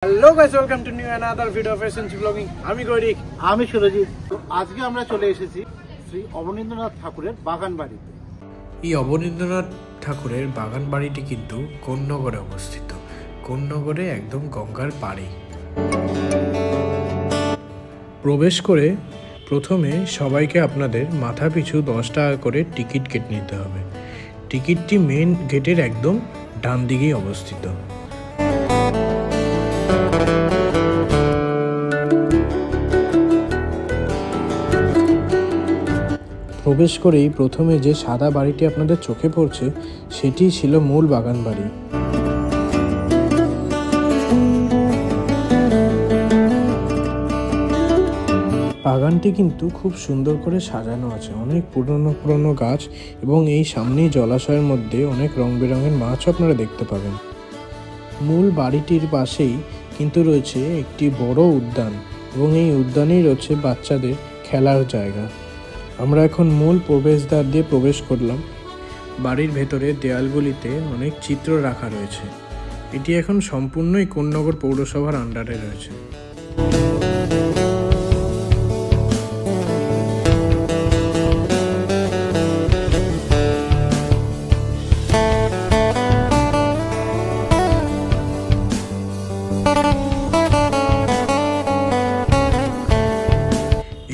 Hello guys welcome to new another video of SNC blogging আমি গৌরিক আমি সুরজিৎ। তো আজকে আমরা চলে এসেছি শ্রী অবনীন্দ্রনাথ ঠাকুরের বাগান বাড়িতে। এই অবনীন্দ্রনাথ ঠাকুরের বাগান বাড়িটি কিন্তু কোন্নগরে অবস্থিত। কোন্নগরে একদম গঙ্গার পাড়ে। প্রবেশ করে প্রথমে সবাইকে আপনাদের মাথা পিছু 10 টাকা করে টিকিট কেটে নিতে হবে। টিকিটটি মেন গেটের একদম ডান দিকেই অবস্থিত। প্রবেশ করেই প্রথমে যে সাদা বাড়িটি আপনাদের চোখে পড়ছে সেটি ছিল মূল বাগান বাড়ি। বাগানটি কিন্তু খুব সুন্দর করে সাজানো আছে, অনেক পুরনো পুরনো গাছ এবং এই সামনেই জলাশয়ের মধ্যে অনেক রং বেরঙের মাছও আপনারা দেখতে পাবেন। মূল বাড়িটির পাশেই কিন্তু রয়েছে একটি বড় উদ্যান এবং এই উদ্যানেই রয়েছে বাচ্চাদের খেলার জায়গা। আমরা এখন মূল প্রবেশদ্বার দিয়ে প্রবেশ করলাম। বাড়ির ভেতরে দেয়ালগুলিতে অনেক চিত্র রাখা রয়েছে। এটি এখন সম্পূর্ণই কোন্নগর পৌরসভার আন্ডারে রয়েছে।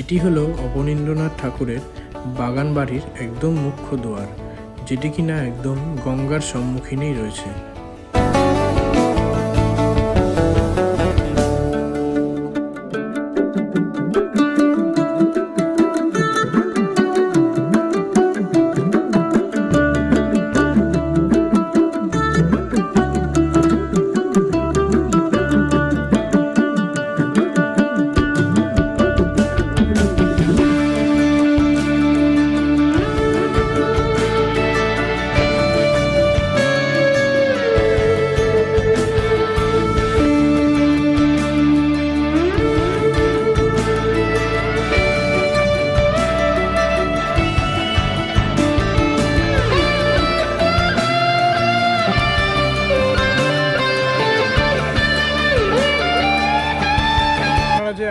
এটি হলো অবনীন্দ্রনাথ ঠাকুরের বাগান বাড়ির একদম মুখ্য দুয়ার, যেটি কিনা একদম গঙ্গার সম্মুখীনেই রয়েছে।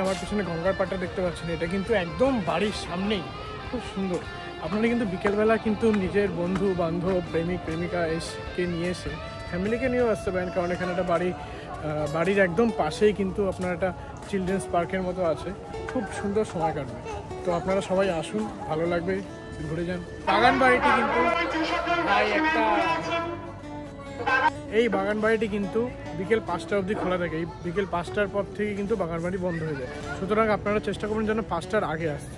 আমার পিছনে গঙ্গার পাড়টা দেখতে পাচ্ছেন, এটা কিন্তু একদম বাড়ির সামনেই, খুব সুন্দর। আপনারা কিন্তু বিকেলবেলা কিন্তু নিজের বন্ধু বান্ধব প্রেমিক প্রেমিকা কে নিয়ে এসে ফ্যামিলিকে নিয়েও আসতে পারেন, কারণ এখানে একটা বাড়ির একদম পাশেই কিন্তু আপনার একটা চিলড্রেন্স পার্কের মতো আছে, খুব সুন্দর সময় কাটবে। তো আপনারা সবাই আসুন, ভালো লাগবে, ঘুরে যান। বাগান বাড়িটি কিন্তু এই বাগান বাড়িটি কিন্তু বিকেল 5টা অবধি খোলা থাকে। এই বিকেল 5টার পর থেকে কিন্তু বাগান বাড়ি বন্ধ হয়ে যায়, সুতরাং আপনারা চেষ্টা করবেন যেন 5টার আগে আসতে।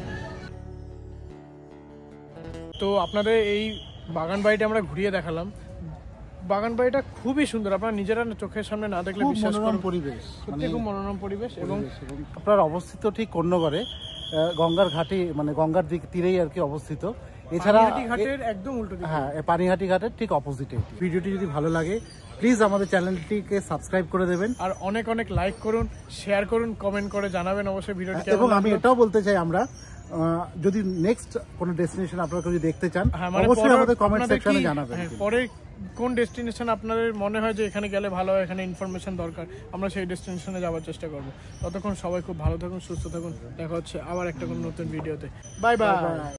তো আপনাদের এই বাগান বাড়িটা আমরা ঘুরিয়ে দেখালাম। বাগান বাড়িটা খুবই সুন্দর, আপনারা নিজেরা চোখের সামনে না দেখলে বিশ্বাস করুন। পরিবেশ সত্যি খুব মনোরম পরিবেশ এবং আপনার অবস্থিত ঠিক কোন্নগরে গঙ্গার ঘাটে, মানে গঙ্গার দিক তীরেই আর কি অবস্থিত। এছাড়া ঘাটের একদম উল্টো দিকে, হ্যাঁ, পানিহাটি ঘাটের ঠিক অপোজিটে। ভিডিওটি যদি ভালো লাগে প্লিজ আমাদের চ্যানেলটিকে সাবস্ক্রাইব করে দেবেন আর অনেক অনেক লাইক করুন, শেয়ার করুন, কমেন্ট করে জানাবেন অবশ্যই ভিডিওটি। এবং আমি এটাও বলতে চাই, আমরা যদি নেক্সট কোনো ডেস্টিনেশন আপনারা যদি দেখতে চান অবশ্যই আমাদের কমেন্ট সেকশনে জানাবেন। পরে কোন ডেস্টিনেশন আপনাদের মনে হয় যে এখানে গেলে ভালো হয়, এখানে ইনফরমেশন দরকার, আমরা সেই ডেস্টিনেশনে যাওয়ার চেষ্টা করব। ততক্ষণ সবাই খুব ভালো থাকুন, সুস্থ থাকুন। দেখা হচ্ছে আবার একটা কোনো নতুন ভিডিওতে। Bye bye.